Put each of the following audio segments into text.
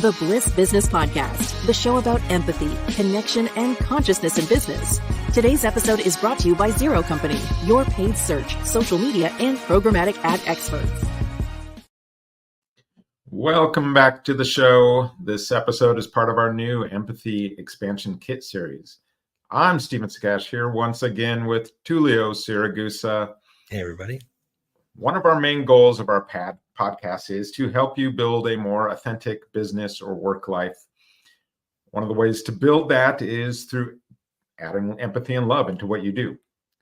the Bliss Business Podcast, the show about empathy, connection, and consciousness in business. Today's episode is brought to you by Zero Company, your paid search, social media, and programmatic ad experts. Welcome back to the show. This episode is part of our new Empathy Expansion Kit series. I'm Stephen Sakach here once again with Tullio Siragusa. Hey, everybody. One of our main goals of our podcast is to help you build a more authentic business or work life. One of the ways to build that is through adding empathy and love into what you do.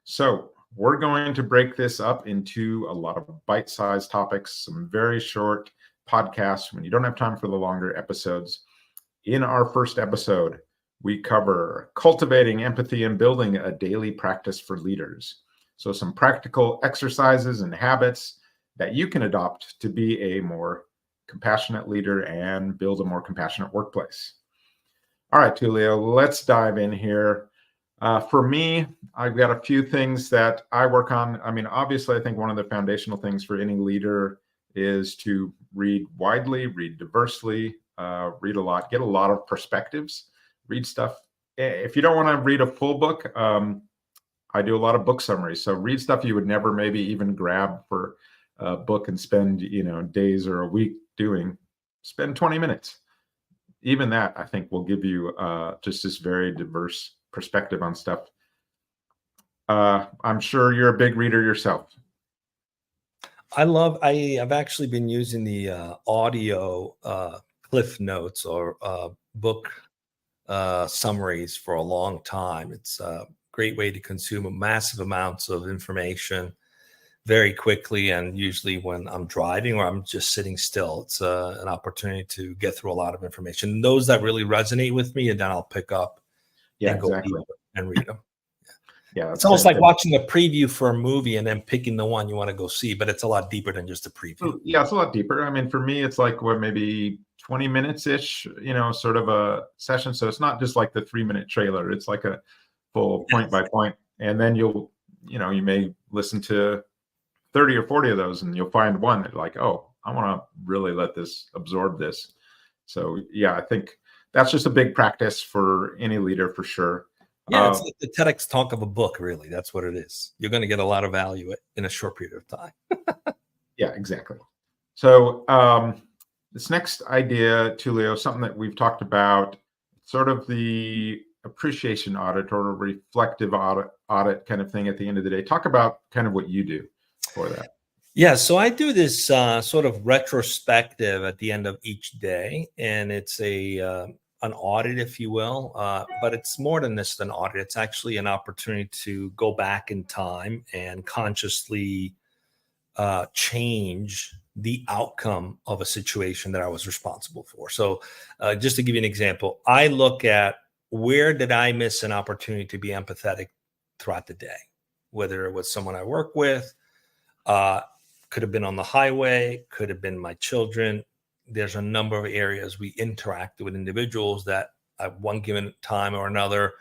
So we're going to break this up into a lot of bite-sized topics, some very short podcasts when you don't have time for the longer episodes. In our first episode, we cover cultivating empathy and building a daily practice for leaders. So some practical exercises and habits that you can adopt to be a more compassionate leader and build a more compassionate workplace. All right, Tullio, let's dive in here. For me, I've got a few things that I work on. I mean, obviously, I think one of the foundational things for any leader is to read widely, read diversely, read a lot, get a lot of perspectives, read stuff. If you don't want to read a full book, I do a lot of book summaries. So read stuff you would never maybe even grab for a book and spend, days or a week doing. Spend 20 minutes. Even that, I think, will give you just this very diverse perspective on stuff. I'm sure you're a big reader yourself. I've actually been using the audio cliff notes or book summaries for a long time. It's a great way to consume massive amounts of information very quickly, and usually when I'm driving or I'm just sitting still, it's an opportunity to get through a lot of information. And those that really resonate with me, and then I'll pick up and go deeper and read them. Yeah, it's almost like watching a preview for a movie and then picking the one you want to go see, but it's a lot deeper than just a preview. Yeah, it's a lot deeper. I mean, for me, it's like maybe 20 minutes-ish, sort of a session. So it's not just like the 3-minute trailer. It's like a full point by point. And then you may listen to 30 or 40 of those, and you'll find one that like, oh, I want to really let this absorb this. So yeah, I think that's just a big practice for any leader for sure. Yeah, it's like the TEDx talk of a book, really. That's what it is. You're going to get a lot of value in a short period of time. Yeah, exactly. So this next idea, Tullio, something that we've talked about, sort of the appreciation audit or a reflective audit kind of thing at the end of the day. Talk about kind of what you do for that. Yeah, so I do this sort of retrospective at the end of each day, and it's an audit, if you will, but it's more than just an audit. It's actually an opportunity to go back in time and consciously change the outcome of a situation that I was responsible for. So just to give you an example, I look at where did I miss an opportunity to be empathetic throughout the day, whether it was someone I work with, could have been on the highway, could have been my children. There's a number of areas we interact with individuals that at one given time or another,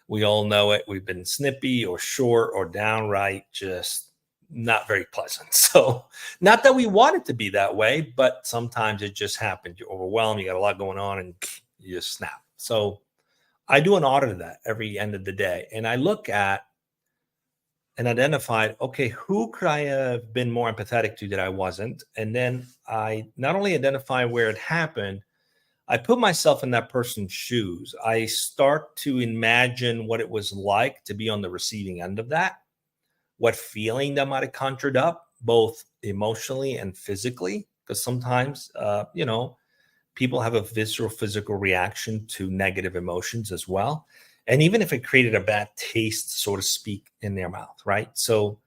we all know it. We've been snippy or short or downright just not very pleasant. So not that we want it to be that way, but sometimes it just happens. You're overwhelmed. You got a lot going on and you just snap. So I do an audit of that every end of the day. And I look at and identified, okay, who could I have been more empathetic to that I wasn't? And then I not only identify where it happened, I put myself in that person's shoes. I start to imagine what it was like to be on the receiving end of that, what feeling that might have conjured up, both emotionally and physically, because sometimes, people have a visceral physical reaction to negative emotions as well. And even if it created a bad taste, so to speak, in their mouth, right? So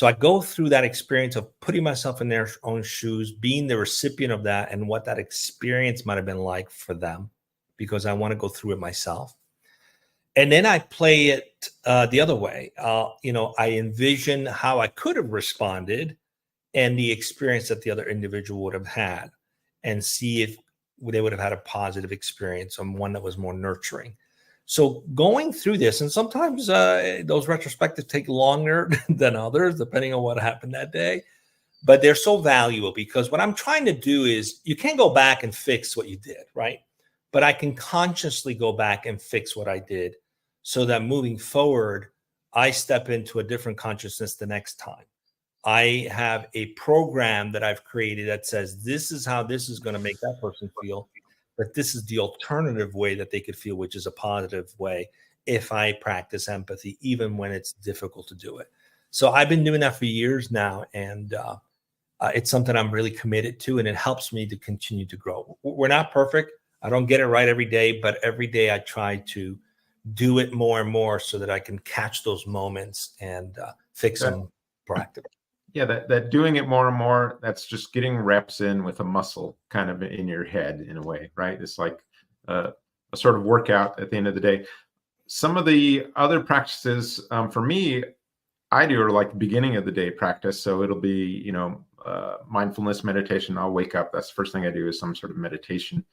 I go through that experience of putting myself in their own shoes, being the recipient of that, and what that experience might have been like for them, because I want to go through it myself. And then I play it the other way. I envision how I could have responded and the experience that the other individual would have had, and see if they would have had a positive experience and one that was more nurturing. So going through this, and sometimes those retrospectives take longer than others, depending on what happened that day. but they're so valuable because what I'm trying to do is you can't go back and fix what you did, right? But I can consciously go back and fix what I did so that moving forward, I step into a different consciousness the next time. I have a program that I've created that says, this is how this is going to make that person feel, but this is the alternative way that they could feel, which is a positive way if I practice empathy, even when it's difficult to do it. So I've been doing that for years now, and it's something I'm really committed to, and it helps me to continue to grow. We're not perfect. I don't get it right every day, but every day I try to do it more and more so that I can catch those moments and fix them proactively. Yeah, that doing it more and more, that's just getting reps in with a muscle kind of in your head in a way, right? It's like a sort of workout at the end of the day. Some of the other practices for me, I do are like beginning of the day practice. So it'll be, mindfulness meditation. I'll wake up. That's the first thing I do is some sort of meditation.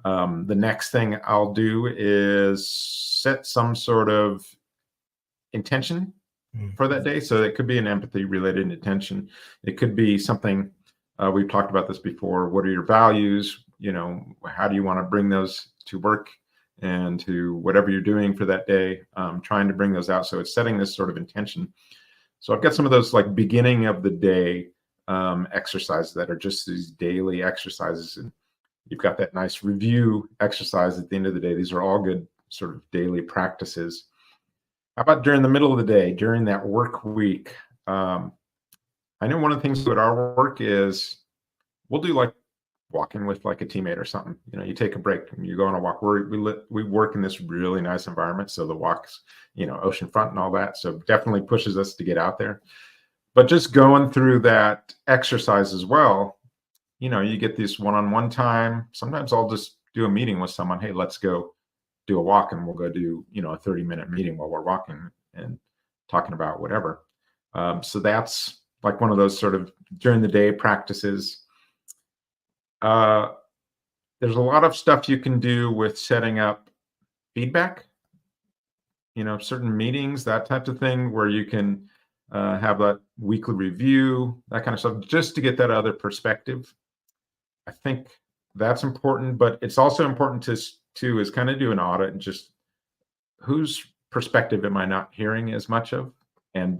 The next thing I'll do is set some sort of intention for that day. So it could be an empathy related intention. It could be something, we've talked about this before. What are your values? How do you want to bring those to work and to whatever you're doing for that day? Trying to bring those out. So it's setting this sort of intention. So I've got some of those like beginning of the day exercises that are just these daily exercises. And you've got that nice review exercise at the end of the day. These are all good sort of daily practices. How about during the middle of the day, during that work week? I know one of the things with our work is we'll do like walking with like a teammate or something. You take a break and you go on a walk. We work in this really nice environment. So the walks, oceanfront and all that. So definitely pushes us to get out there. But just going through that exercise as well, you get this one-on-one time. Sometimes I'll just do a meeting with someone. Hey, let's go do a walk, and we'll go do, a 30-minute meeting while we're walking and talking about whatever. So that's like one of those sort of during the day practices. There's a lot of stuff you can do with setting up feedback, certain meetings, that type of thing, where you can have that weekly review, that kind of stuff, just to get that other perspective. I think that's important, but it's also important to is kind of do an audit and just whose perspective am I not hearing as much of, and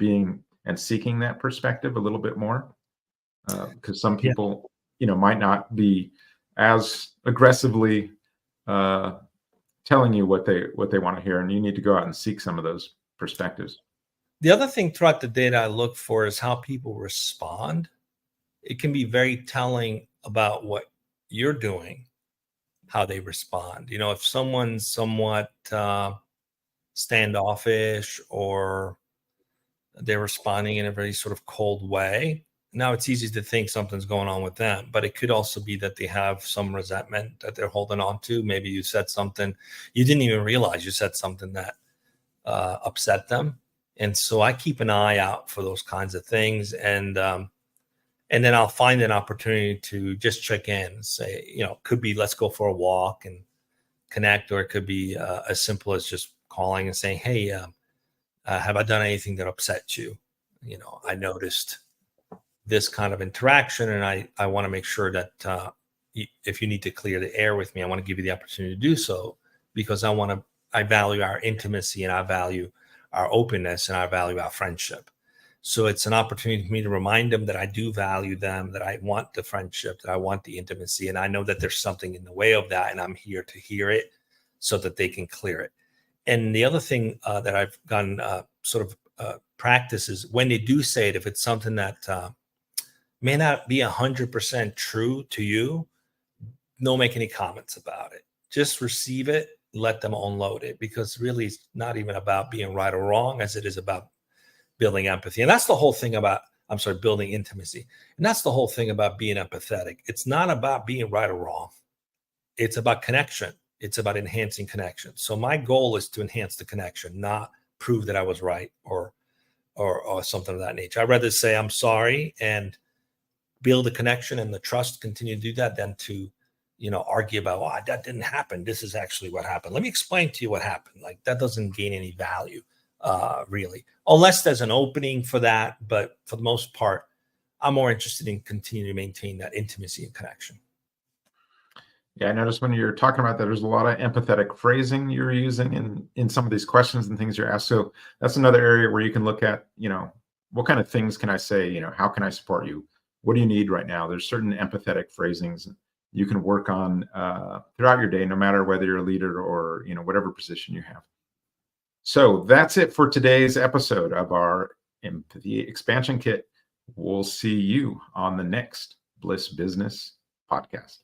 seeking that perspective a little bit more, because some people might not be as aggressively telling you what they want to hear, and you need to go out and seek some of those perspectives. The other thing throughout the day that I look for is how people respond. It can be very telling about what you're doing, how they respond. If someone's somewhat standoffish, or they're responding in a very sort of cold way, now it's easy to think something's going on with them, but it could also be that they have some resentment that they're holding on to. Maybe you said something, you didn't even realize you said something that upset them. And so I keep an eye out for those kinds of things. And then I'll find an opportunity to just check in and say, could be, let's go for a walk and connect, or it could be as simple as just calling and saying, hey, have I done anything that upset you? I noticed this kind of interaction, and I want to make sure that if you need to clear the air with me, I want to give you the opportunity to do so, because I value our intimacy, and I value our openness, and I value our friendship. So it's an opportunity for me to remind them that I do value them, that I want the friendship, that I want the intimacy. And I know that there's something in the way of that, and I'm here to hear it so that they can clear it. And the other thing that I've gotten practice is when they do say it, if it's something that may not be 100% true to you, don't make any comments about it. Just receive it, let them unload it, because really it's not even about being right or wrong as it is about building empathy. And that's the whole thing about, building intimacy. And that's the whole thing about being empathetic. It's not about being right or wrong. It's about connection. It's about enhancing connection. So my goal is to enhance the connection, not prove that I was right or something of that nature. I'd rather say I'm sorry and build a connection and the trust, continue to do that, than to, argue about, that didn't happen. This is actually what happened. Let me explain to you what happened. Like, that doesn't gain any value, really, unless there's an opening for that. But for the most part, I'm more interested in continuing to maintain that intimacy and connection. Yeah, I noticed when you're talking about that, there's a lot of empathetic phrasing you're using in some of these questions and things you're asked. So that's another area where you can look at, what kind of things can I say? How can I support you? What do you need right now? There's certain empathetic phrasings you can work on throughout your day, no matter whether you're a leader or, whatever position you have. So that's it for today's episode of our Empathy Expansion Kit. We'll see you on the next Bliss Business podcast.